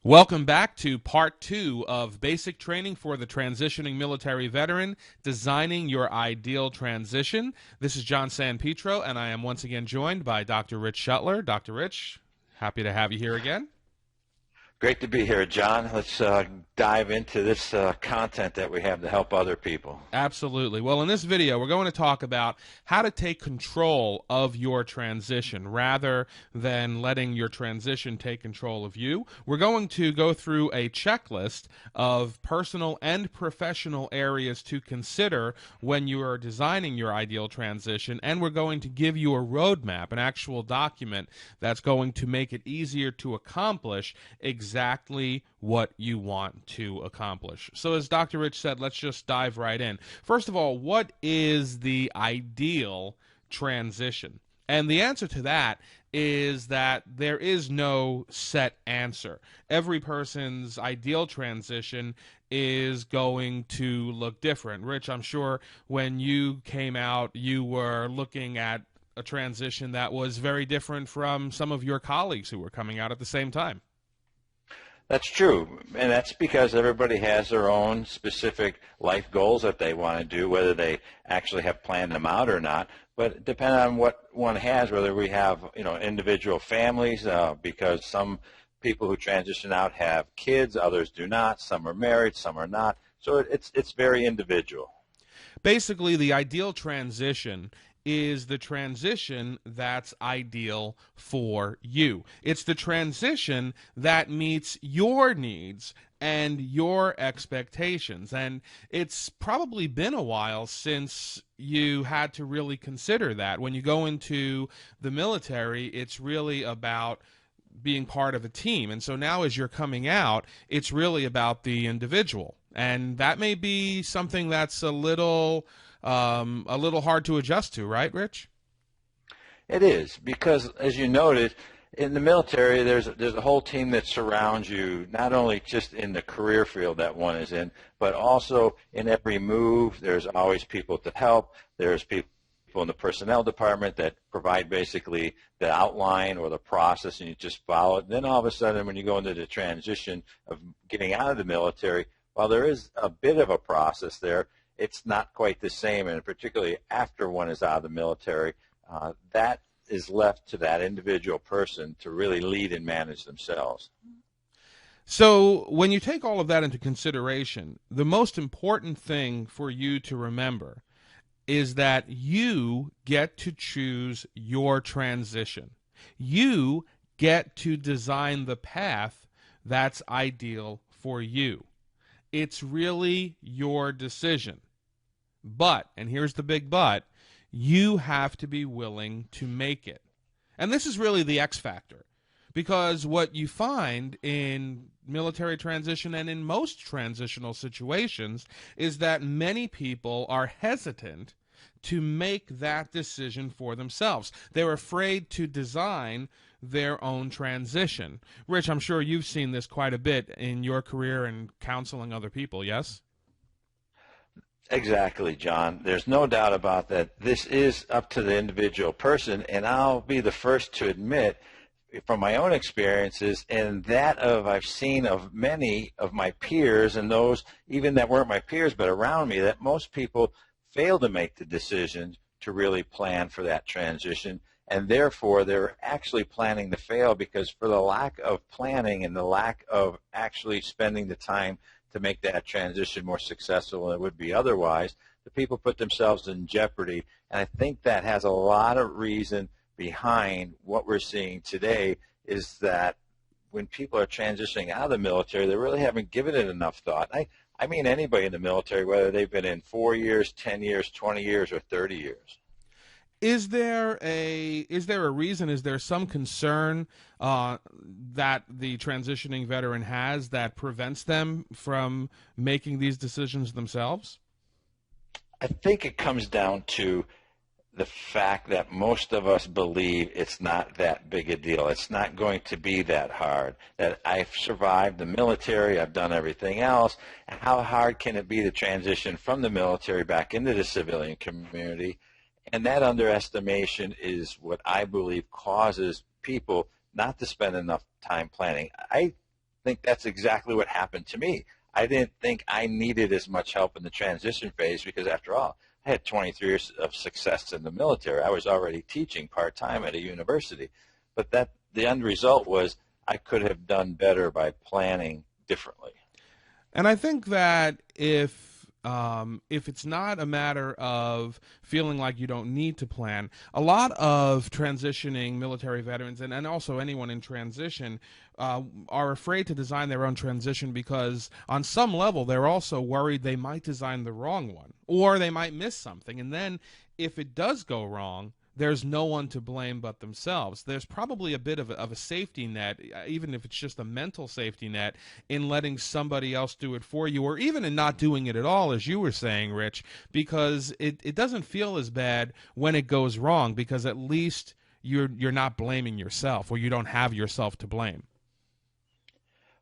Welcome back to part two of Basic Training for the Transitioning Military Veteran, Designing Your Ideal Transition. This is John Sanpetro, and I am once again joined by Dr. Rich Shuttler. Dr. Rich, happy to have you here again. Great to be here, John. Let's dive into this content that we have to help other people. Absolutely. Well, in this video, we're going to talk about how to take control of your transition rather than letting your transition take control of you. We're going to go through a checklist of personal and professional areas to consider when you are designing your ideal transition, and we're going to give you a roadmap, an actual document that's going to make it easier to accomplish exactly what you want to accomplish. So as Dr. Rich said, let's just dive right in. First of all, what is the ideal transition? And the answer to that is that there is no set answer. Every person's ideal transition is going to look different. Rich, I'm sure when you came out, you were looking at a transition that was very different from some of your colleagues who were coming out at the same time. That's true, and that's because everybody has their own specific life goals that they want to do, whether they actually have planned them out or not. But depending on what one has, whether we have individual families, because some people who transition out have kids, others do not. Some are married, some are not. So it's very individual. Basically, the ideal transition is the transition that's ideal for you. It's the transition that meets your needs and your expectations. And it's probably been a while since you had to really consider that. When you go into the military, it's really about being part of a team. And so now as you're coming out, it's really about the individual. And that may be something that's a little hard to adjust to, right, Rich? It is, because as you noted, in the military, there's a whole team that surrounds you, not only just in the career field that one is in, but also in every move. There's always people to help. There's people in the personnel department that provide basically the outline or the process, and you just follow it. And then all of a sudden, when you go into the transition of getting out of the military, while there is a bit of a process there, it's not quite the same, and particularly after one is out of the military, that is left to that individual person to really lead and manage themselves. So when you take all of that into consideration, the most important thing for you to remember is that you get to choose your transition. You get to design the path that's ideal for you. It's really your decision. But, and here's the big but, you have to be willing to make it. And this is really the X factor. Because what you find in military transition and in most transitional situations is that many people are hesitant to make that decision for themselves. They're afraid to design their own transition. Rich, I'm sure you've seen this quite a bit in your career and counseling other people, yes? Exactly, John. There's no doubt about that. This is up to the individual person, and I'll be the first to admit from my own experiences and that of I've seen of many of my peers and those even that weren't my peers but around me, that most people fail to make the decision to really plan for that transition, and therefore they're actually planning to fail because for the lack of planning and the lack of actually spending the time to make that transition more successful than it would be otherwise, the people put themselves in jeopardy. And I think that has a lot of reason behind what we're seeing today is that when people are transitioning out of the military, they really haven't given it enough thought. I mean anybody in the military, whether they've been in 4 years, 10 years, 20 years, or 30 years. Is there a reason? Is there some concern that the transitioning veteran has that prevents them from making these decisions themselves? I think it comes down to the fact that most of us believe it's not that big a deal. It's not going to be that hard. That I've survived the military, I've done everything else. How hard can it be to transition from the military back into the civilian community? And that underestimation is what I believe causes people not to spend enough time planning. I think that's exactly what happened to me. I didn't think I needed as much help in the transition phase because, after all, I had 23 years of success in the military. I was already teaching part-time at a university. But the end result was I could have done better by planning differently. And I think that if it's not a matter of feeling like you don't need to plan, a lot of transitioning military veterans and also anyone in transition are afraid to design their own transition because on some level they're also worried they might design the wrong one or they might miss something. And then if it does go wrong, there's no one to blame but themselves. There's probably a bit of a safety net, even if it's just a mental safety net, in letting somebody else do it for you, or even in not doing it at all, as you were saying, Rich, because it doesn't feel as bad when it goes wrong, because at least you're not blaming yourself, or you don't have yourself to blame.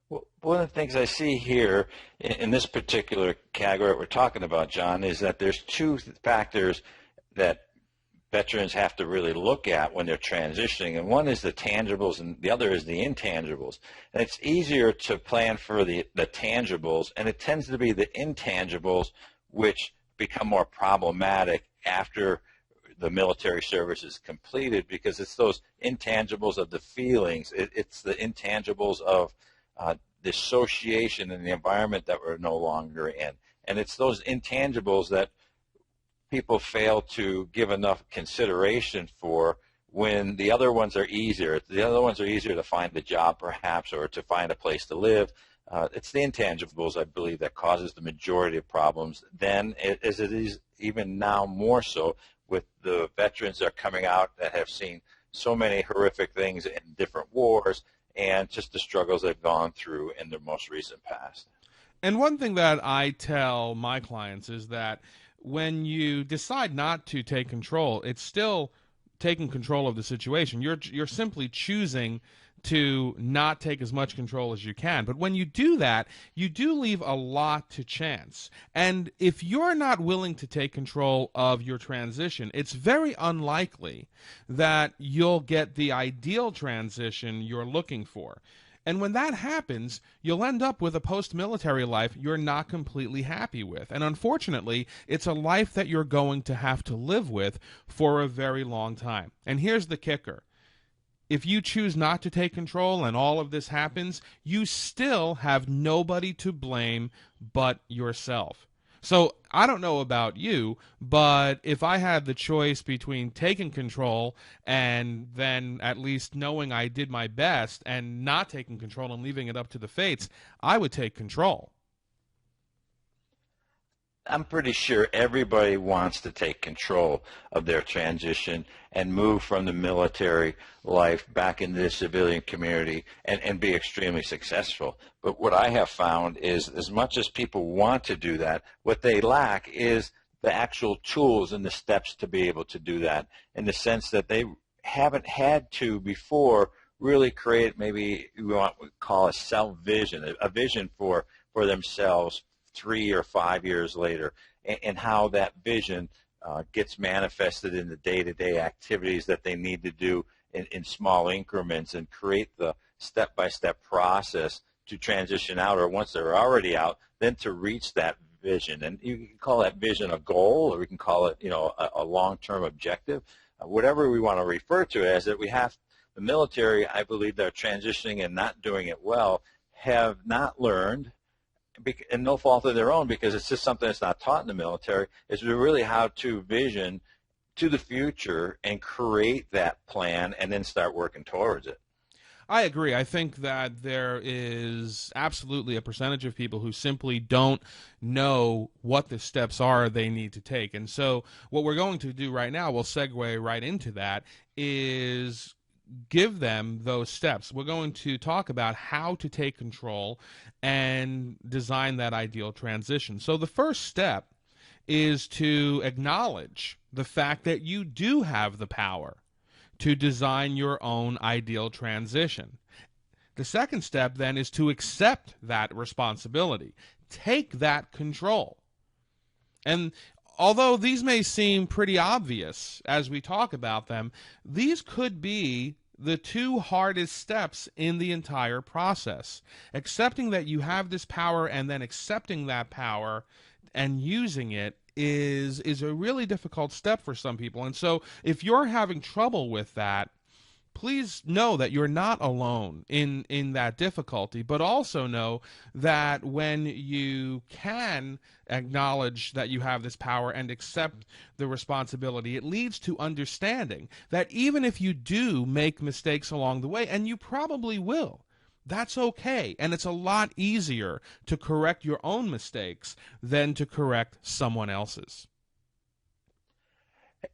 Well, one of the things I see here in this particular category that we're talking about, John, is that there's two factors that veterans have to really look at when they're transitioning, and one is the tangibles and the other is the intangibles. And it's easier to plan for the tangibles, and it tends to be the intangibles which become more problematic after the military service is completed, because it's those intangibles of the feelings, it's the intangibles of the association and the environment that we're no longer in, and it's those intangibles that people fail to give enough consideration for when the other ones are easier. The other ones are easier to find a job, perhaps, or to find a place to live. It's the intangibles, I believe, that causes the majority of problems, then as it is even now more so with the veterans that are coming out that have seen so many horrific things in different wars and just the struggles they've gone through in their most recent past. And one thing that I tell my clients is that when you decide not to take control, it's still taking control of the situation. You're simply choosing to not take as much control as you can. But when you do that, you do leave a lot to chance. And if you're not willing to take control of your transition, it's very unlikely that you'll get the ideal transition you're looking for. And when that happens, you'll end up with a post-military life you're not completely happy with. And unfortunately, it's a life that you're going to have to live with for a very long time. And here's the kicker. If you choose not to take control and all of this happens, you still have nobody to blame but yourself. So I don't know about you, but if I had the choice between taking control and then at least knowing I did my best and not taking control and leaving it up to the fates, I would take control. I'm pretty sure everybody wants to take control of their transition and move from the military life back into the civilian community and be extremely successful. But what I have found is, as much as people want to do that, what they lack is the actual tools and the steps to be able to do that, in the sense that they haven't had to before really create, maybe we call a self-vision, a vision for themselves 3 or 5 years later, and how that vision gets manifested in the day-to-day activities that they need to do in small increments, and create the step-by-step process to transition out, or once they're already out, then to reach that vision. And you can call that vision a goal, or we can call it, a long-term objective, whatever we want to refer to it as. That we have the military, I believe, that are transitioning and not doing it well, have not learned, and no fault of their own, because it's just something that's not taught in the military, is really how to vision to the future and create that plan and then start working towards it. I agree. I think that there is absolutely a percentage of people who simply don't know what the steps are they need to take. And so what we're going to do right now, we'll segue right into that, is give them those steps. We're going to talk about how to take control and design that ideal transition. So the first step is to acknowledge the fact that you do have the power to design your own ideal transition. The second step then is to accept that responsibility. Take that control. And although these may seem pretty obvious as we talk about them, these could be the two hardest steps in the entire process. Accepting that you have this power and then accepting that power and using it is a really difficult step for some people. And so if you're having trouble with that, please know that you're not alone in that difficulty, but also know that when you can acknowledge that you have this power and accept the responsibility, it leads to understanding that even if you do make mistakes along the way, and you probably will, that's okay. And it's a lot easier to correct your own mistakes than to correct someone else's.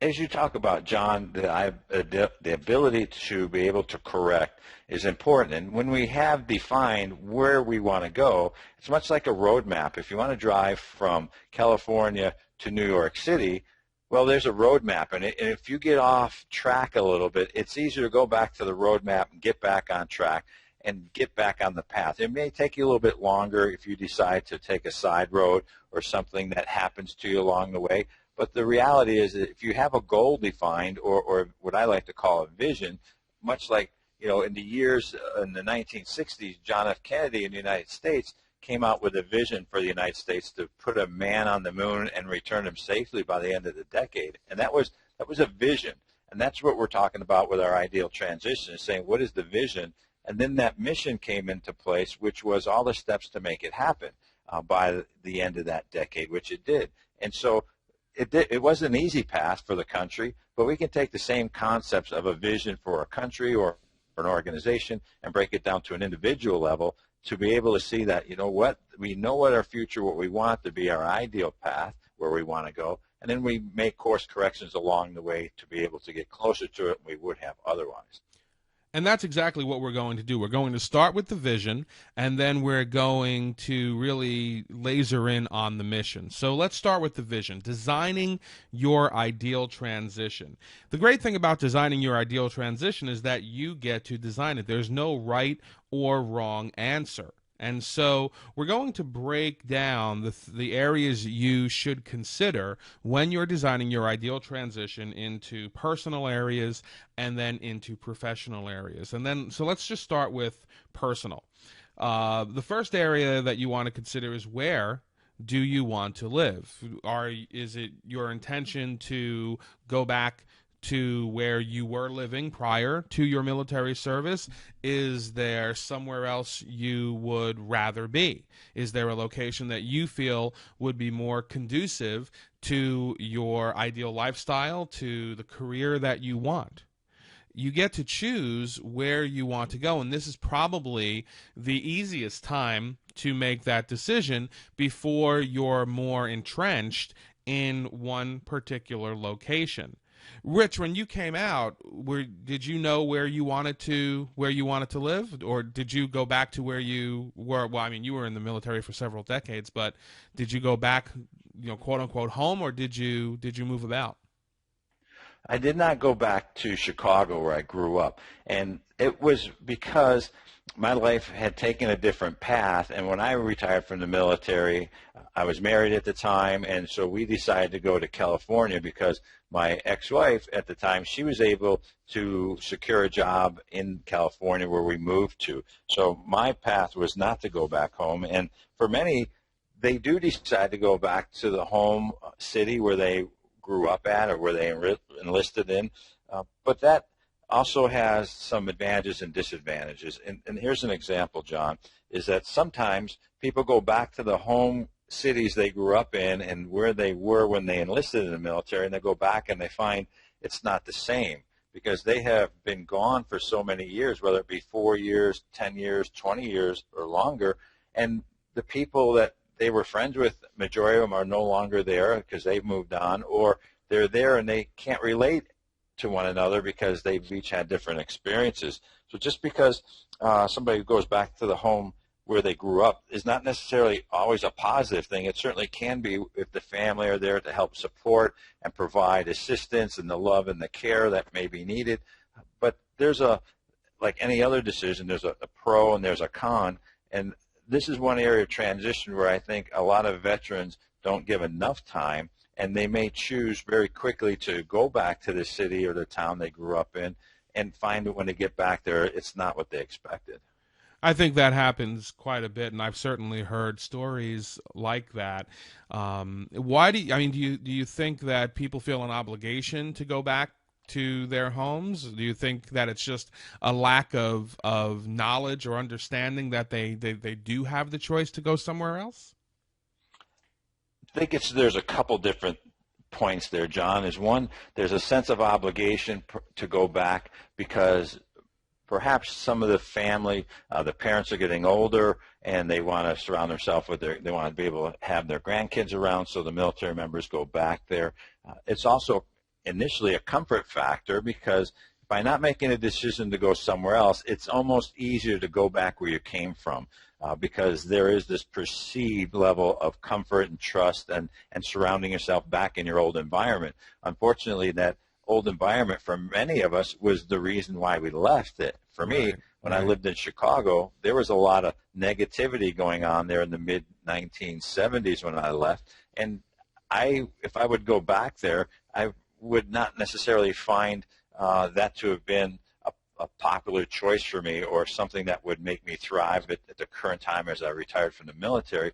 As you talk about, John, the ability to be able to correct is important. And when we have defined where we want to go, it's much like a roadmap. If you want to drive from California to New York City, well, there's a roadmap. And if you get off track a little bit, it's easier to go back to the roadmap and get back on track and get back on the path. It may take you a little bit longer if you decide to take a side road or something that happens to you along the way. But the reality is that if you have a goal defined, or what I like to call a vision, much like, in the years in the 1960s, John F. Kennedy in the United States came out with a vision for the United States to put a man on the moon and return him safely by the end of the decade. And that was a vision. And that's what we're talking about with our ideal transition, is saying, what is the vision? And then that mission came into place, which was all the steps to make it happen by the end of that decade, which it did. And so it was an easy path for the country, but we can take the same concepts of a vision for a country or an organization and break it down to an individual level to be able to see that, we know what our future, what we want to be our ideal path, where we want to go, and then we make course corrections along the way to be able to get closer to it than we would have otherwise. And that's exactly what we're going to do. We're going to start with the vision, and then we're going to really laser in on the mission. So let's start with the vision, designing your ideal transition. The great thing about designing your ideal transition is that you get to design it. There's no right or wrong answer. And so we're going to break down the areas you should consider when you're designing your ideal transition into personal areas and then into professional areas. And then, so let's just start with personal. The first area that you want to consider is, where do you want to live? Is it your intention to go back to where you were living prior to your military service? Is there somewhere else you would rather be? Is there a location that you feel would be more conducive to your ideal lifestyle, to the career that you want? You get to choose where you want to go, and this is probably the easiest time to make that decision before you're more entrenched in one particular location. Rich, when you came out, did you know where you wanted to live, or did you go back to where you were? Well, I mean, you were in the military for several decades, but did you go back, quote unquote, home, or did you move about? I did not go back to Chicago where I grew up, and it was because my life had taken a different path. And when I retired from the military, I was married at the time, and so we decided to go to California because my ex-wife at the time, she was able to secure a job in California where we moved to. So my path was not to go back home. And for many, they do decide to go back to the home city where they grew up at or where they enlisted in. But that also has some advantages and disadvantages. And here's an example, John, is that sometimes people go back to the home cities they grew up in and where they were when they enlisted in the military, and they go back and they find it's not the same because they have been gone for so many years, whether it be 4 years, 10 years, 20 years, or longer, and the people that they were friends with, majority of them are no longer there because they've moved on, or they're there and they can't relate to one another because they've each had different experiences. So just because somebody goes back to the home where they grew up is not necessarily always a positive thing. It certainly can be if the family are there to help support and provide assistance and the love and the care that may be needed. But there's like any other decision, there's a pro and there's a con. And this is one area of transition where I think a lot of veterans don't give enough time, and they may choose very quickly to go back to the city or the town they grew up in and find that when they get back there, it's not what they expected. I think that happens quite a bit, and I've certainly heard stories like that. Why do you, I mean, do you think that people feel an obligation to go back to their homes? Do you think that it's just a lack of knowledge or understanding that they do have the choice to go somewhere else? I think there's a couple different points there, John. Is one, there's a sense of obligation to go back because perhaps some of the family, the parents are getting older and they want to surround themselves with they want to be able to have their grandkids around, so the military members go back there. It's also initially a comfort factor because by not making a decision to go somewhere else, it's almost easier to go back where you came from because there is this perceived level of comfort and trust and surrounding yourself back in your old environment. Unfortunately, that old environment for many of us was the reason why we left it. For me, when I lived in Chicago, there was a lot of negativity going on there in the mid-1970s when I left. And if I would go back there, I would not necessarily find that to have been a popular choice for me or something that would make me thrive at the current time as I retired from the military.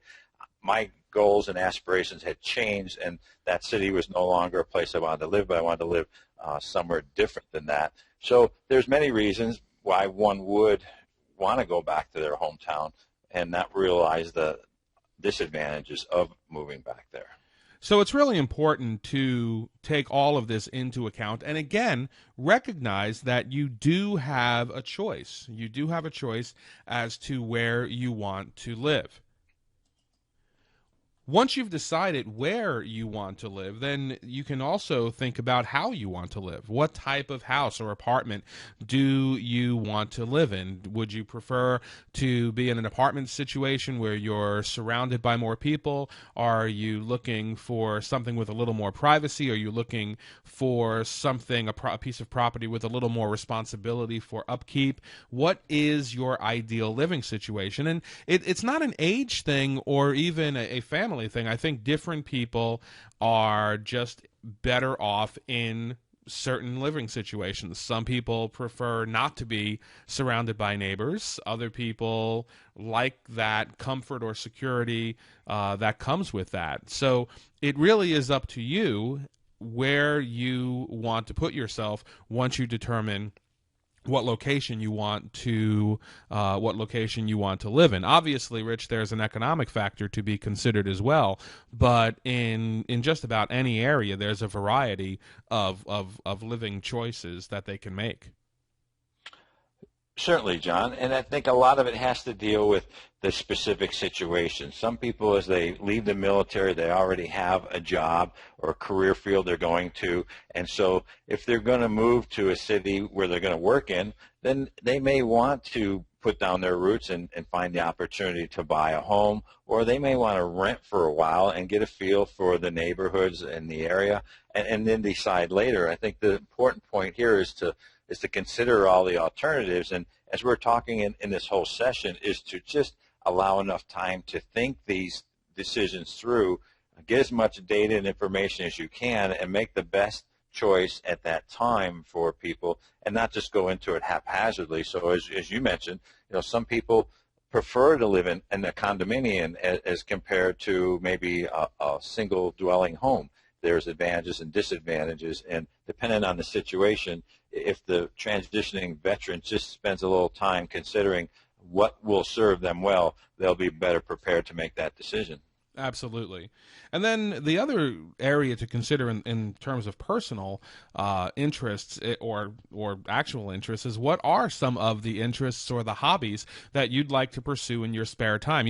My goals and aspirations had changed, and that city was no longer a place I wanted to live, but I wanted to live somewhere different than that. So there's many reasons why one would want to go back to their hometown and not realize the disadvantages of moving back there. So it's really important to take all of this into account and, again, recognize that you do have a choice. You do have a choice as to where you want to live. Once you've decided where you want to live, then you can also think about how you want to live. What type of house or apartment do you want to live in? Would you prefer to be in an apartment situation where you're surrounded by more people? Are you looking for something with a little more privacy? Are you looking for something, a piece of property with a little more responsibility for upkeep? What is your ideal living situation? And it's not an age thing or even a family thing. I think different people are just better off in certain living situations. Some people prefer not to be surrounded by neighbors. Other people like that comfort or security that comes with that. So it really is up to you where you want to put yourself once you determine what location you want to live in. Obviously, Rich, there's an economic factor to be considered as well, but in just about any area, there's a variety of living choices that they can make. Certainly, John, and I think a lot of it has to deal with the specific situation. Some people, as they leave the military, they already have a job or a career field they're going to, and so if they're going to move to a city where they're going to work in, then they may want to put down their roots and find the opportunity to buy a home, or they may want to rent for a while and get a feel for the neighborhoods in the area, and then decide later. I think the important point here is to consider all the alternatives, and as we're talking in this whole session, is to just allow enough time to think these decisions through, get as much data and information as you can, and make the best choice at that time for people, and not just go into it haphazardly. So as you mentioned, some people prefer to live in a condominium as compared to maybe a single dwelling home. There's advantages and disadvantages, and depending on the situation, if the transitioning veteran just spends a little time considering what will serve them well, they'll be better prepared to make that decision. Absolutely. And then the other area to consider in terms of personal interests or actual interests is what are some of the interests or the hobbies that you'd like to pursue in your spare time.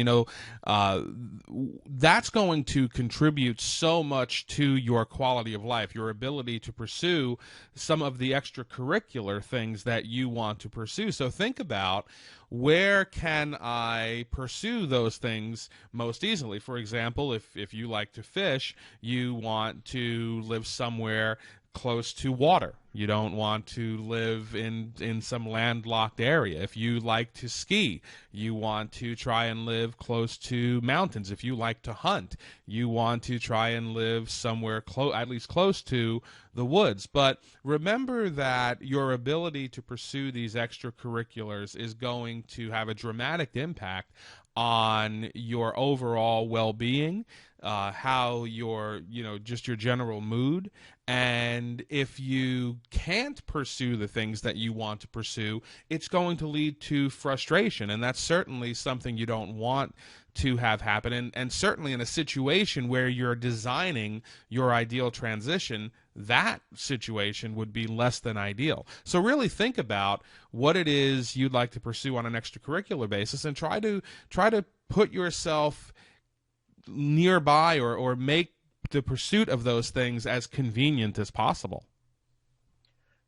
That's going to contribute so much to your quality of life, your ability to pursue some of the extracurricular things that you want to pursue. So think about, where can I pursue those things most easily? For example, if you like to fish, you want to live somewhere close to water. You don't want to live in some landlocked area. If you like to ski, you want to try and live close to mountains. If you like to hunt, you want to try and live somewhere at least close to the woods. But remember that your ability to pursue these extracurriculars is going to have a dramatic impact on your overall well-being, how your, just your general mood. And if you can't pursue the things that you want to pursue, it's going to lead to frustration. And that's certainly something you don't want to have happen. And certainly in a situation where you're designing your ideal transition, that situation would be less than ideal. So really think about what it is you'd like to pursue on an extracurricular basis, and try to put yourself nearby or make the pursuit of those things as convenient as possible.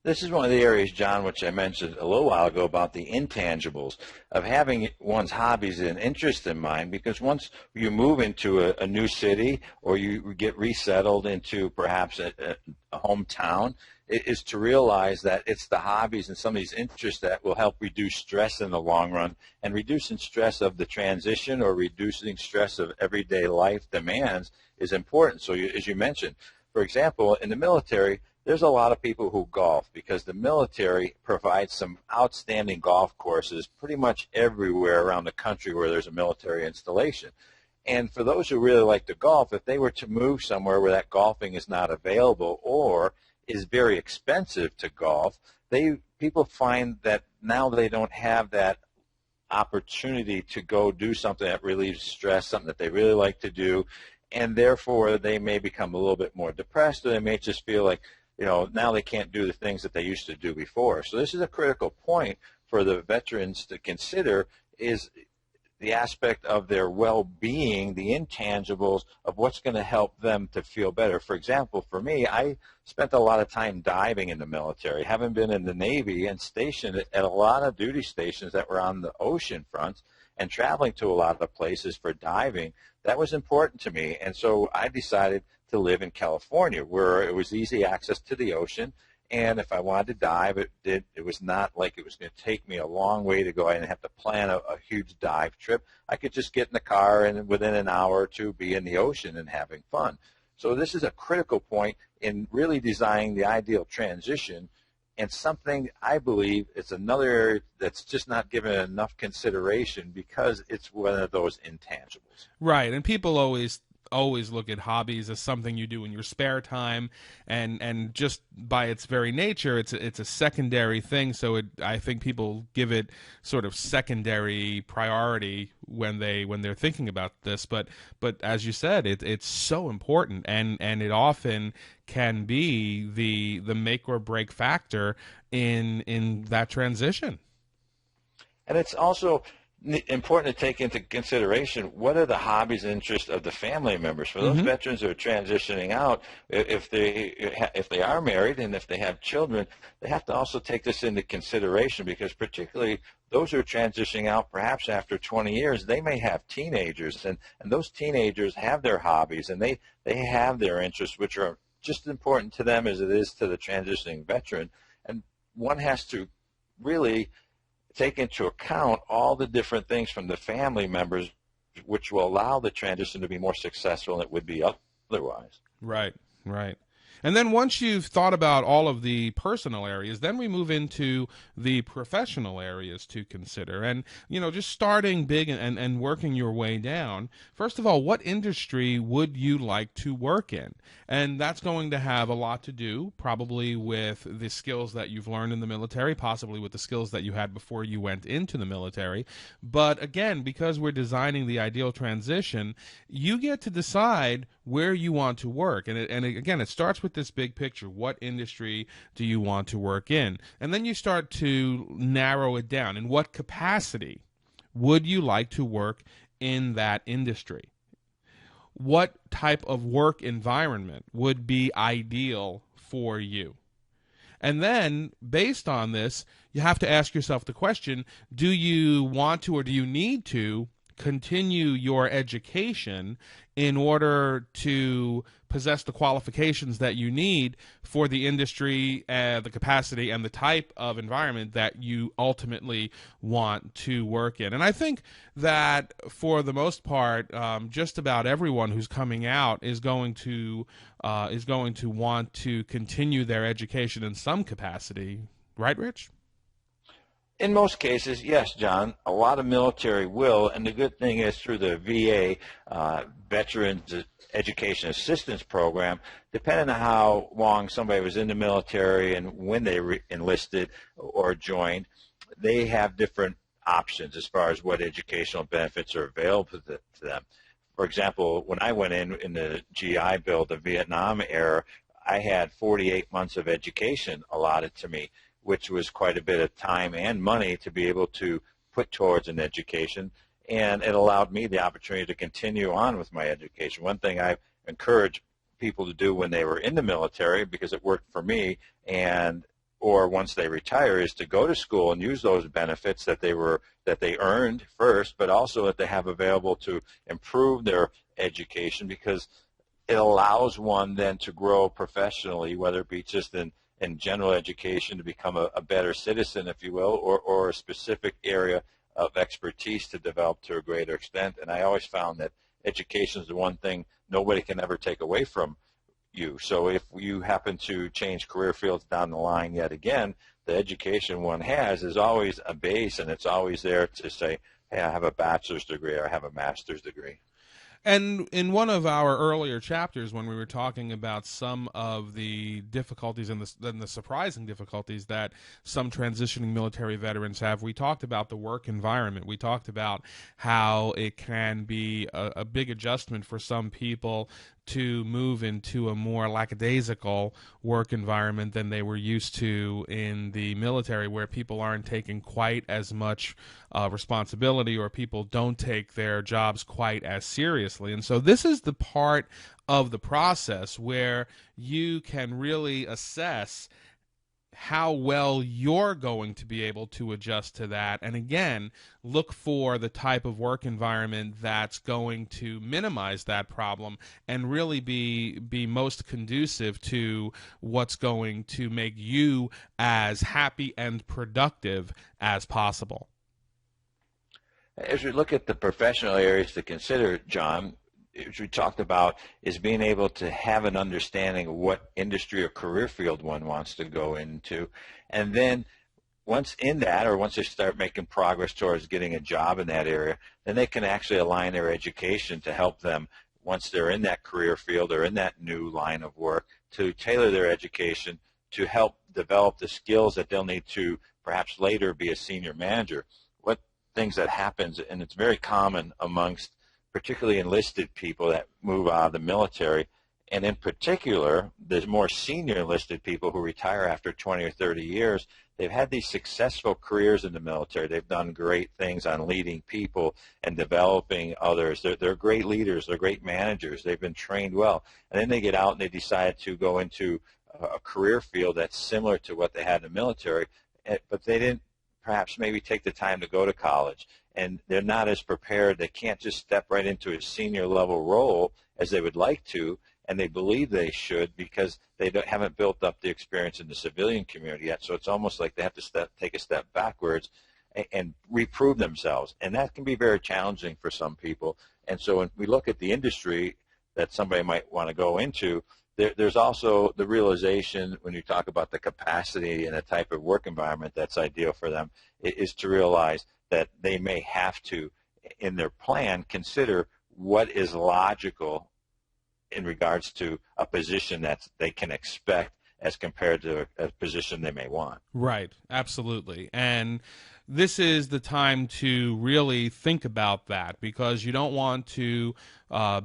This is one of the areas, John, which I mentioned a little while ago about the intangibles of having one's hobbies and interests in mind, because once you move into a new city or you get resettled into perhaps a hometown, it is to realize that it's the hobbies and some of these interests that will help reduce stress in the long run, and reducing stress of the transition or reducing stress of everyday life demands is important. So as you mentioned, for example, in the military, there's a lot of people who golf because the military provides some outstanding golf courses pretty much everywhere around the country where there's a military installation. And for those who really like to golf, if they were to move somewhere where that golfing is not available or is very expensive to golf, people find that now they don't have that opportunity to go do something that relieves stress, something that they really like to do, and therefore they may become a little bit more depressed, or they may just feel like, now they can't do the things that they used to do before. So this is a critical point for the veterans to consider, is the aspect of their well-being, the intangibles of what's going to help them to feel better. For example, for me, I spent a lot of time diving in the military, having been in the Navy and stationed at a lot of duty stations that were on the ocean front and traveling to a lot of places for diving. That was important to me, and so I decided to live in California, where it was easy access to the ocean. And if I wanted to dive, it was not like it was going to take me a long way to go. I didn't have to plan a huge dive trip. I could just get in the car and within an hour or two be in the ocean and having fun. So this is a critical point in really designing the ideal transition, and something I believe it's another area that's just not given enough consideration because it's one of those intangibles. Right, and people always look at hobbies as something you do in your spare time, and just by its very nature, it's a secondary thing. So I think people give it sort of secondary priority when they're thinking about this. But as you said, it's so important, and it often can be the make or break factor in that transition. And it's also important to take into consideration what are the hobbies and interests of the family members. For those veterans who are transitioning out, if they are married and if they have children, they have to also take this into consideration, because particularly those who are transitioning out perhaps after 20 years, they may have teenagers, and those teenagers have their hobbies and they have their interests, which are just as important to them as it is to the transitioning veteran. And one has to really take into account all the different things from the family members, which will allow the transition to be more successful than it would be otherwise. Right. And then once you've thought about all of the personal areas, then we move into the professional areas to consider. And, just starting big and working your way down, first of all, what industry would you like to work in? And that's going to have a lot to do probably with the skills that you've learned in the military, possibly with the skills that you had before you went into the military. But again, because we're designing the ideal transition, you get to decide where you want to work. And again, it starts with this big picture. What industry do you want to work in? And then you start to narrow it down. In what capacity would you like to work in that industry? What type of work environment would be ideal for you? And then, based on this, you have to ask yourself the question, do you want to or do you need to continue your education in order to possess the qualifications that you need for the industry, the capacity, and the type of environment that you ultimately want to work in. And I think that for the most part, just about everyone who's coming out is going to want to continue their education in some capacity, right, Rich? In most cases, yes, John. A lot of military will, and the good thing is through the VA Veterans Education Assistance Program, depending on how long somebody was in the military and when they enlisted or joined, they have different options as far as what educational benefits are available to them. For example, when I went in the GI Bill, the Vietnam era, I had 48 months of education allotted to me, which was quite a bit of time and money to be able to put towards an education, and it allowed me the opportunity to continue on with my education. One thing I encourage people to do when they were in the military, because it worked for me, or once they retire, is to go to school and use those benefits that they earned first, but also that they have available to improve their education, because it allows one then to grow professionally, whether it be just in general education to become a better citizen, if you will, or a specific area of expertise to develop to a greater extent. And I always found that education is the one thing nobody can ever take away from you. So if you happen to change career fields down the line yet again, the education one has is always a base, and it's always there to say, hey, I have a bachelor's degree or I have a master's degree. And in one of our earlier chapters, when we were talking about some of the difficulties and the surprising difficulties that some transitioning military veterans have, we talked about the work environment. We talked about how it can be a big adjustment for some people to move into a more lackadaisical work environment than they were used to in the military, where people aren't taking quite as much responsibility, or people don't take their jobs quite as seriously. And so this is the part of the process where you can really assess how well you're going to be able to adjust to that. And again, look for the type of work environment that's going to minimize that problem and really be most conducive to what's going to make you as happy and productive as possible. As we look at the professional areas to consider, John, as we talked about, is being able to have an understanding of what industry or career field one wants to go into. And then once in that, or once they start making progress towards getting a job in that area, then they can actually align their education to help them, once they're in that career field or in that new line of work, to tailor their education to help develop the skills that they'll need to perhaps later be a senior manager. What things that happens, and it's very common amongst particularly enlisted people that move out of the military, and in particular, the more senior enlisted people who retire after 20 or 30 years, they've had these successful careers in the military. They've done great things on leading people and developing others. They're great leaders. They're great managers. They've been trained well. And then they get out and they decide to go into a career field that's similar to what they had in the military, but they didn't perhaps maybe take the time to go to college, and they're not as prepared. They can't just step right into a senior level role as they would like to, and they believe they should, because they haven't built up the experience in the civilian community yet. So it's almost like they have to take a step backwards and reprove themselves, and that can be very challenging for some people. And so when we look at the industry that somebody might want to go into, there's also the realization, when you talk about the capacity and the type of work environment that's ideal for them, is to realize that they may have to, in their plan, consider what is logical in regards to a position that they can expect as compared to a position they may want. Right, absolutely. And this is the time to really think about that, because you don't want to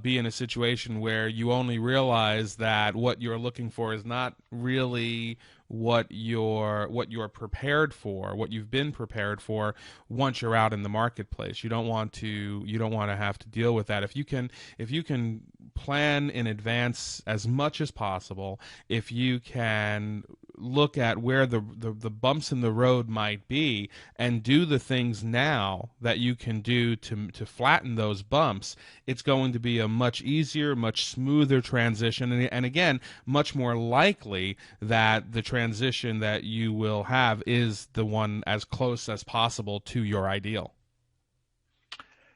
be in a situation where you only realize that what you're looking for is not really what you're prepared for, what you've been prepared for once you're out in the marketplace. You don't want to have to deal with that. If you can plan in advance as much as possible, if you can look at where the bumps in the road might be and do the things now that you can do to flatten those bumps, it's going to be a much easier, much smoother transition, and again, much more likely that the transition that you will have is the one as close as possible to your ideal.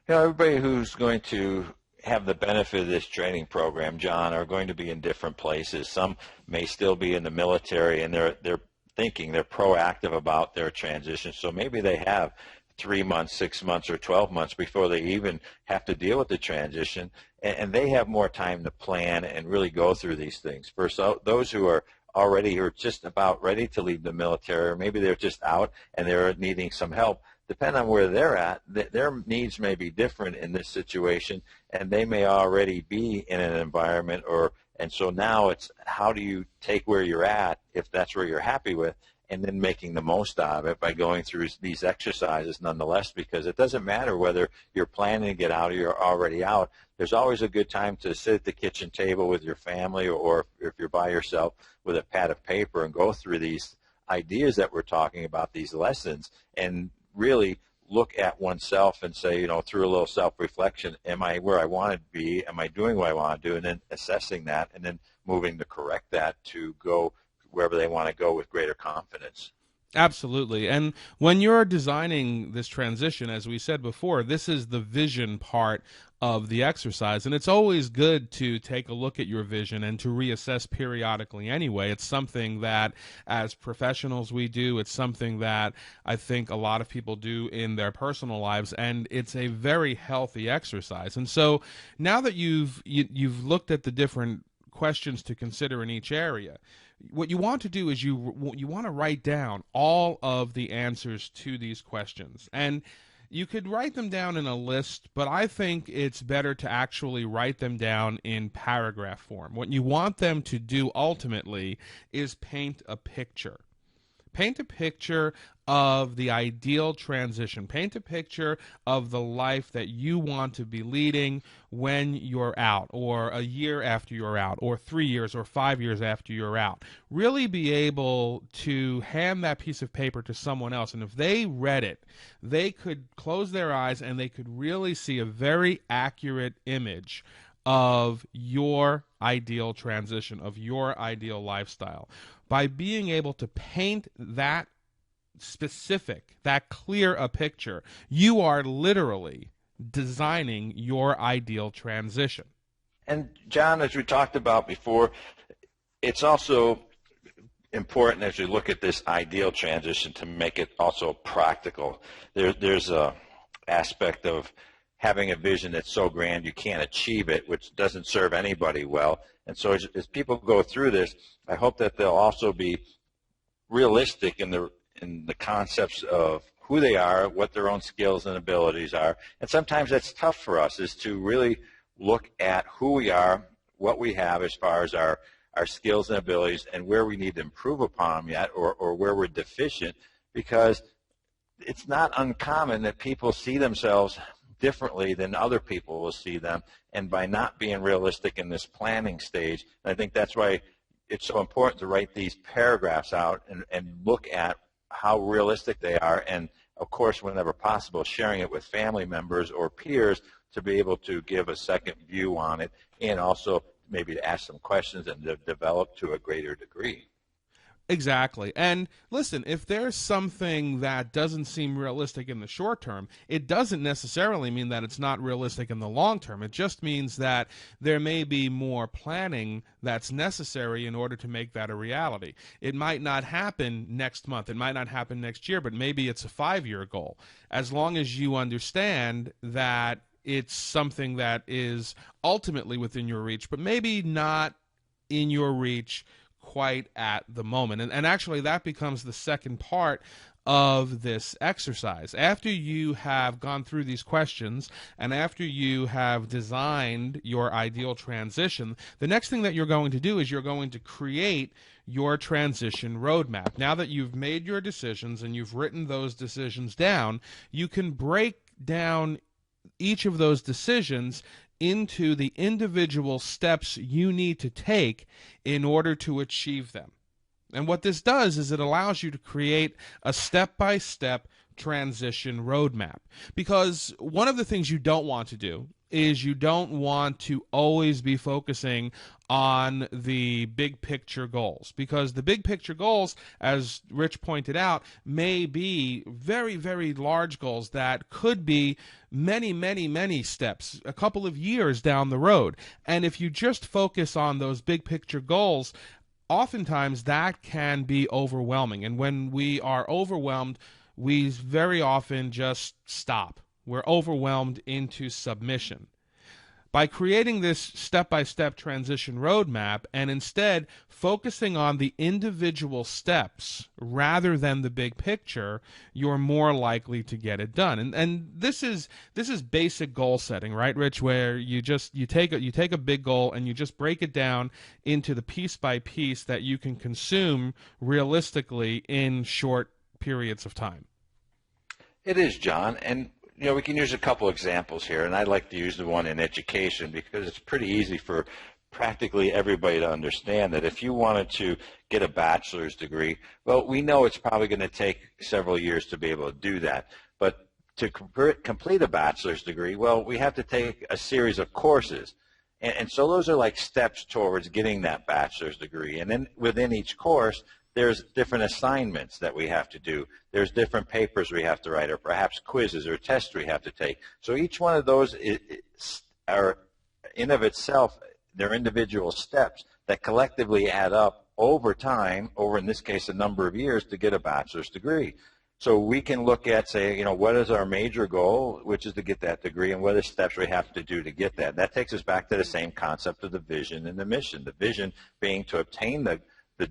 You know, everybody who's going to have the benefit of this training program, John, are going to be in different places. Some may still be in the military, and they're thinking, they're proactive about their transition. So maybe they have 3 months, 6 months, or 12 months before they even have to deal with the transition, and they have more time to plan and really go through these things. For those who are already or just about ready to leave the military, or maybe they're just out and they're needing some help, depending on where they're at, their needs may be different in this situation, and they may already be in an environment, and so now it's how do you take where you're at, if that's where you're happy with, and then making the most out of it by going through these exercises nonetheless, because it doesn't matter whether you're planning to get out or you're already out. There's always a good time to sit at the kitchen table with your family, or if you're by yourself, with a pad of paper and go through these ideas that we're talking about, these lessons, and really look at oneself and say, you know, through a little self-reflection, am I where I want to be? Am I doing what I want to do? And then assessing that, and then moving to correct that to go wherever they want to go with greater confidence. Absolutely. And when you're designing this transition, as we said before, this is the vision part of the exercise. And it's always good to take a look at your vision and to reassess periodically anyway. It's something that as professionals we do. It's something that I think a lot of people do in their personal lives, and it's a very healthy exercise. And so now that you've looked at the different questions to consider in each area, what you want to do is you want to write down all of the answers to these questions. And you could write them down in a list, but I think it's better to actually write them down in paragraph form. What you want them to do ultimately is paint a picture. Paint a picture of the ideal transition. Paint a picture of the life that you want to be leading when you're out, or a year after you're out, or 3 years or 5 years after you're out. Really be able to hand that piece of paper to someone else, and if they read it, they could close their eyes and they could really see a very accurate image of your ideal transition, of your ideal lifestyle. By being able to paint that specific, that clear a picture, you are literally designing your ideal transition. And John, as we talked about before, it's also important as we look at this ideal transition to make it also practical. There's a aspect of having a vision that's so grand you can't achieve it, which doesn't serve anybody well. And so as people go through this, I hope that they'll also be realistic in the concepts of who they are, what their own skills and abilities are. And sometimes that's tough for us, is to really look at who we are, what we have as far as our skills and abilities, and where we need to improve upon them yet, or where we're deficient, because it's not uncommon that people see themselves differently than other people will see them, and by not being realistic in this planning stage, and I think that's why it's so important to write these paragraphs out and look at how realistic they are, and of course, whenever possible, sharing it with family members or peers to be able to give a second view on it, and also maybe to ask some questions and to develop to a greater degree. Exactly. And listen, if there's something that doesn't seem realistic in the short term, it doesn't necessarily mean that it's not realistic in the long term. It just means that there may be more planning that's necessary in order to make that a reality. It might not happen next month. It might not happen next year, but maybe it's a 5-year goal. As long as you understand that it's something that is ultimately within your reach, but maybe not in your reach quite at the moment. And actually that becomes the second part of this exercise. After you have gone through these questions and after you have designed your ideal transition, the next thing that you're going to do is you're going to create your transition roadmap. Now that you've made your decisions and you've written those decisions down, you can break down each of those decisions into the individual steps you need to take in order to achieve them. And what this does is it allows you to create a step-by-step transition roadmap. Because one of the things you don't want to do is you don't want to always be focusing on the big picture goals, because the big picture goals, as Rich pointed out, may be very, very large goals that could be many, many, many steps, a couple of years down the road. And if you just focus on those big picture goals, oftentimes that can be overwhelming. And when we are overwhelmed, we very often just stop. We're overwhelmed into submission. By creating this step-by-step transition roadmap and instead focusing on the individual steps rather than the big picture, you're more likely to get it done. And this is basic goal setting, right, Rich? Where you take a big goal and you just break it down into the piece by piece that you can consume realistically in short periods of time. It is, John, and we can use a couple examples here, and I'd like to use the one in education because it's pretty easy for practically everybody to understand that if you wanted to get a bachelor's degree, well, we know it's probably going to take several years to be able to do that. But to complete a bachelor's degree, well, we have to take a series of courses. And so those are like steps towards getting that bachelor's degree. And then within each course, there's different assignments that we have to do. There's different papers we have to write, or perhaps quizzes or tests we have to take. So each one of those are in of itself, they're individual steps that collectively add up over time, over in this case a number of years, to get a bachelor's degree. So we can look at, say, what is our major goal, which is to get that degree, and what are the steps we have to do to get that. That takes us back to the same concept of the vision and the mission. The vision being to obtain the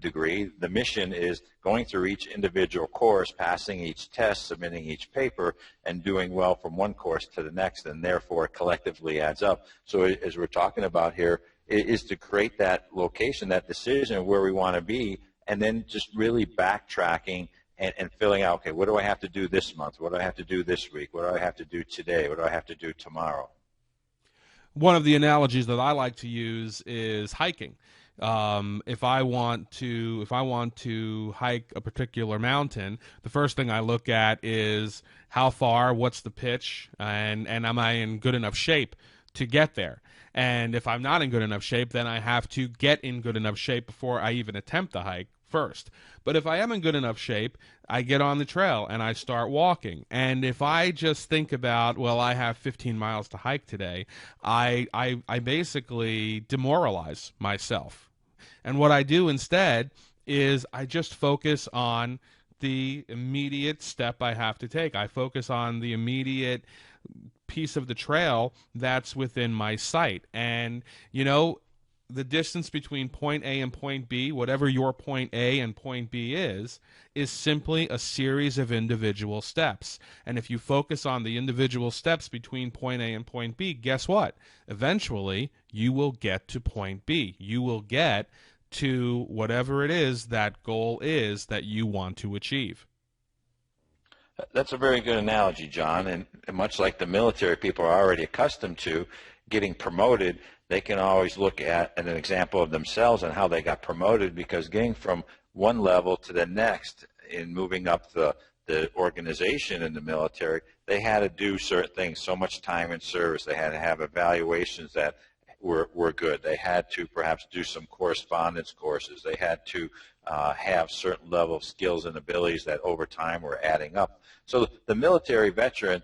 degree. The mission is going through each individual course, passing each test, submitting each paper, and doing well from one course to the next, and therefore it collectively adds up. So as we're talking about here, it is to create that location, that decision of where we want to be, and then just really backtracking and filling out, okay, what do I have to do this month? What do I have to do this week? What do I have to do today? What do I have to do tomorrow? One of the analogies that I like to use is hiking. If I want to hike a particular mountain, the first thing I look at is how far, what's the pitch, and am I in good enough shape to get there? And if I'm not in good enough shape, then I have to get in good enough shape before I even attempt the hike first. But if I am in good enough shape, I get on the trail and I start walking. And if I just think about, well, I have 15 miles to hike today, I basically demoralize myself. And what I do instead is I just focus on the immediate step I have to take. I focus on the immediate piece of the trail that's within my sight. And, the distance between point A and point B, whatever your point A and point B is simply a series of individual steps. And if you focus on the individual steps between point A and point B, guess what? Eventually, you will get to point B. You will get to whatever it is that goal is that you want to achieve. That's a very good analogy, John. And much like the military people are already accustomed to getting promoted, they can always look at an example of themselves and how they got promoted, because getting from one level to the next in moving up the organization in the military, they had to do certain things, so much time in service. They had to have evaluations that were good. They had to perhaps do some correspondence courses. They had to have certain level of skills and abilities that over time were adding up. So the military veteran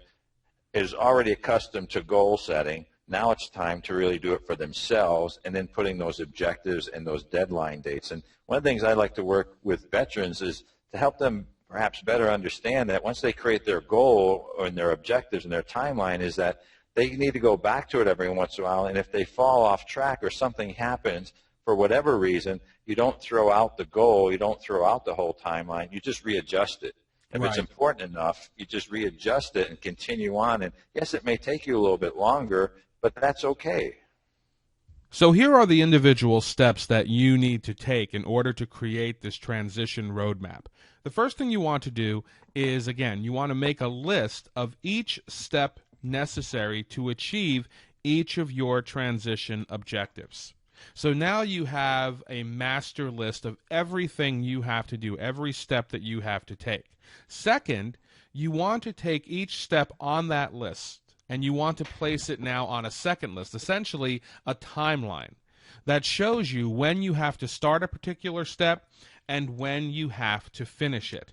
is already accustomed to goal setting. Now it's time to really do it for themselves, and then putting those objectives and those deadline dates. And one of the things I like to work with veterans is to help them perhaps better understand that once they create their goal and their objectives and their timeline, is that they need to go back to it every once in a while. And if they fall off track or something happens for whatever reason, you don't throw out the goal, you don't throw out the whole timeline, you just readjust it. If it's important enough, you just readjust it and continue on. And yes, it may take you a little bit longer, but that's okay. So here are the individual steps that you need to take in order to create this transition roadmap. The first thing you want to do is, again, you want to make a list of each step necessary to achieve each of your transition objectives. So now you have a master list of everything you have to do, every step that you have to take. Second, you want to take each step on that list and you want to place it now on a second list, essentially a timeline that shows you when you have to start a particular step and when you have to finish it.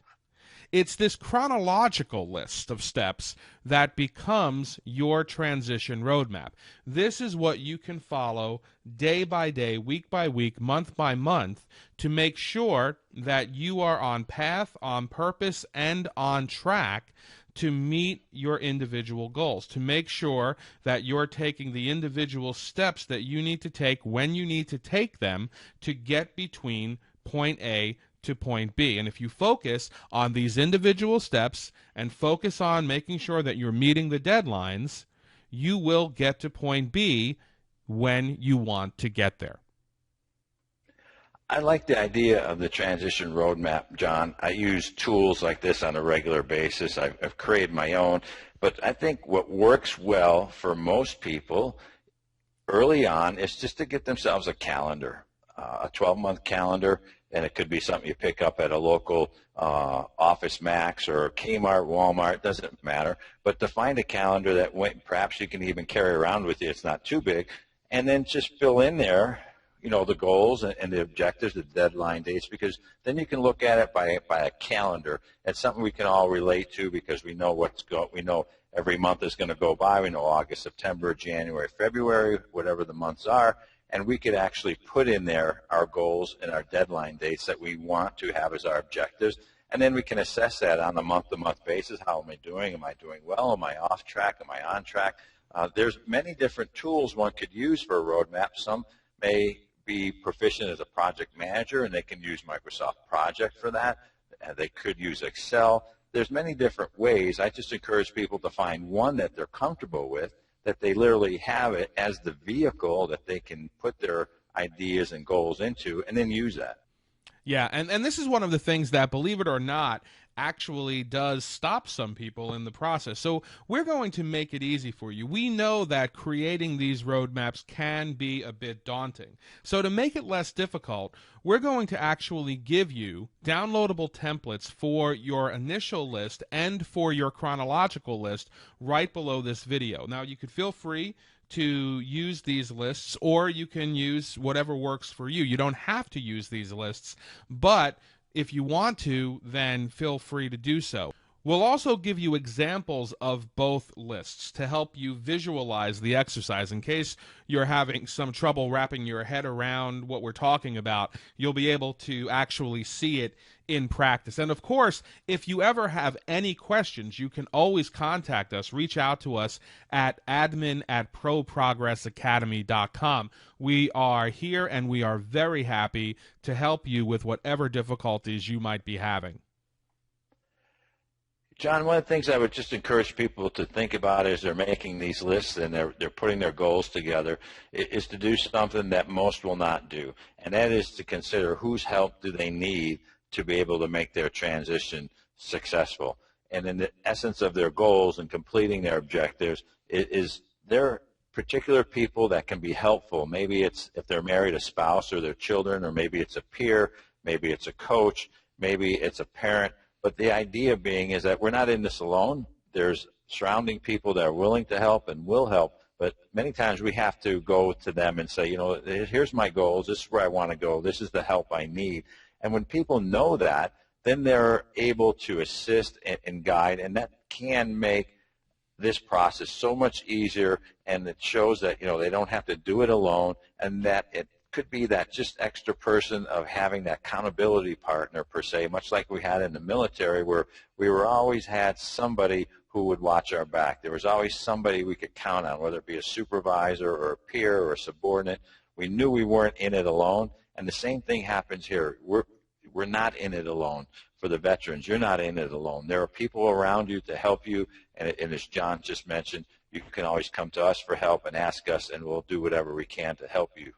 It's this chronological list of steps that becomes your transition roadmap. This is what you can follow day by day, week by week, month by month to make sure that you are on path, on purpose, and on track to meet your individual goals, to make sure that you're taking the individual steps that you need to take when you need to take them to get between point A to point B. And if you focus on these individual steps and focus on making sure that you're meeting the deadlines, you will get to point B when you want to get there. I like the idea of the transition roadmap, John. I use tools like this on a regular basis. I've created my own, but I think what works well for most people early on is just to get themselves a calendar, a 12-month calendar, and it could be something you pick up at a local Office Max or Kmart, Walmart, doesn't matter, but to find a calendar that perhaps you can even carry around with you, it's not too big, and then just fill in there, you know, the goals and the objectives, the deadline dates, because then you can look at it by a calendar. It's something we can all relate to because we know we know every month is going to go by. We know August, September, January, February, whatever the months are, and we could actually put in there our goals and our deadline dates that we want to have as our objectives, and then we can assess that on a month-to-month basis. How am I doing? Am I doing well? Am I off track? Am I on track? There's many different tools one could use for a roadmap. Some may be proficient as a project manager, and they can use Microsoft Project for that. They could use Excel. There's many different ways. I just encourage people to find one that they're comfortable with, that they literally have it as the vehicle that they can put their ideas and goals into, and then use that. Yeah, and this is one of the things that, believe it or not, actually does stop some people in the process. So we're going to make it easy for you. We know that creating these roadmaps can be a bit daunting. So to make it less difficult, we're going to actually give you downloadable templates for your initial list and for your chronological list right below this video. Now, you could feel free to use these lists, or you can use whatever works for you. You don't have to use these lists, but if you want to, then feel free to do so. We'll also give you examples of both lists to help you visualize the exercise. In case you're having some trouble wrapping your head around what we're talking about, you'll be able to actually see it in practice. And of course, if you ever have any questions, you can always contact us. Reach out to us at admin@ProProgressAcademy.com. We are here and we are very happy to help you with whatever difficulties you might be having. John, one of the things I would just encourage people to think about as they're making these lists and they're putting their goals together is to do something that most will not do, and that is to consider whose help do they need to be able to make their transition successful. And in the essence of their goals and completing their objectives is there particular people that can be helpful. Maybe it's if they're married, a spouse or their children, or maybe it's a peer, maybe it's a coach, maybe it's a parent. But the idea being is that we're not in this alone. There's surrounding people that are willing to help and will help, but many times we have to go to them and say, you know, here's my goals, this is where I want to go, this is the help I need. And when people know that, then they're able to assist and guide, and that can make this process so much easier, and it shows that, you know, they don't have to do it alone, and that it could be that just extra person of having that accountability partner per se, much like we had in the military, where we were always had somebody who would watch our back. There was always somebody we could count on, whether it be a supervisor or a peer or a subordinate. We knew we weren't in it alone, and the same thing happens here. We're not in it alone. For the veterans, you're not in it alone. There are people around you to help you, and as John just mentioned, you can always come to us for help and ask us, and we'll do whatever we can to help you.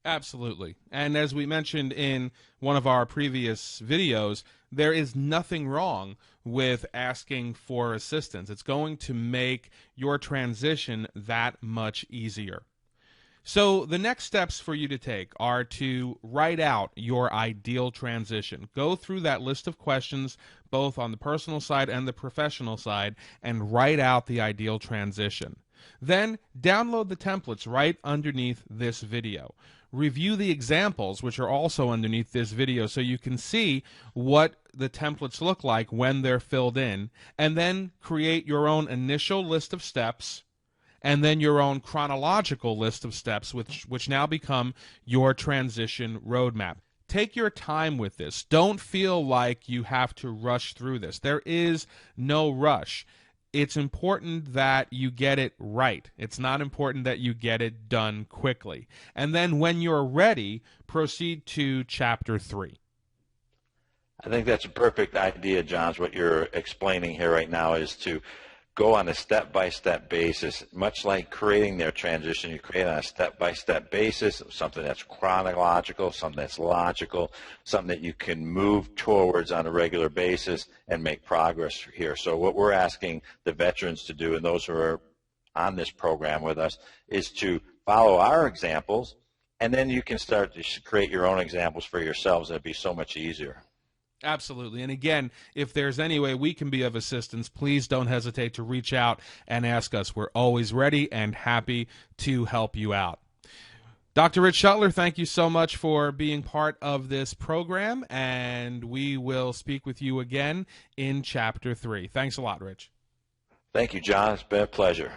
Absolutely. And as we mentioned in one of our previous videos, there is nothing wrong with asking for assistance. It's going to make your transition that much easier. So the next steps for you to take are to write out your ideal transition. Go through that list of questions, both on the personal side and the professional side, and write out the ideal transition. Then download the templates right underneath this video. Review the examples, which are also underneath this video, so you can see what the templates look like when they're filled in, and then create your own initial list of steps, and then your own chronological list of steps, which now become your transition roadmap. Take your time with this. Don't feel like you have to rush through this. There is no rush. It's important that you get it right. It's not important that you get it done quickly. And then when you're ready, proceed to Chapter 3. I think that's a perfect idea, John. What you're explaining here right now is to go on a step-by-step basis, much like creating their transition. You create on a step-by-step basis, something that's chronological, something that's logical, something that you can move towards on a regular basis and make progress here. So what we're asking the veterans to do, and those who are on this program with us, is to follow our examples, and then you can start to create your own examples for yourselves, and it'd be so much easier. Absolutely. And again, if there's any way we can be of assistance, please don't hesitate to reach out and ask us. We're always ready and happy to help you out. Dr. Rich Shuttler, thank you so much for being part of this program, and we will speak with you again in Chapter 3. Thanks a lot, Rich. Thank you, John. It's been a pleasure.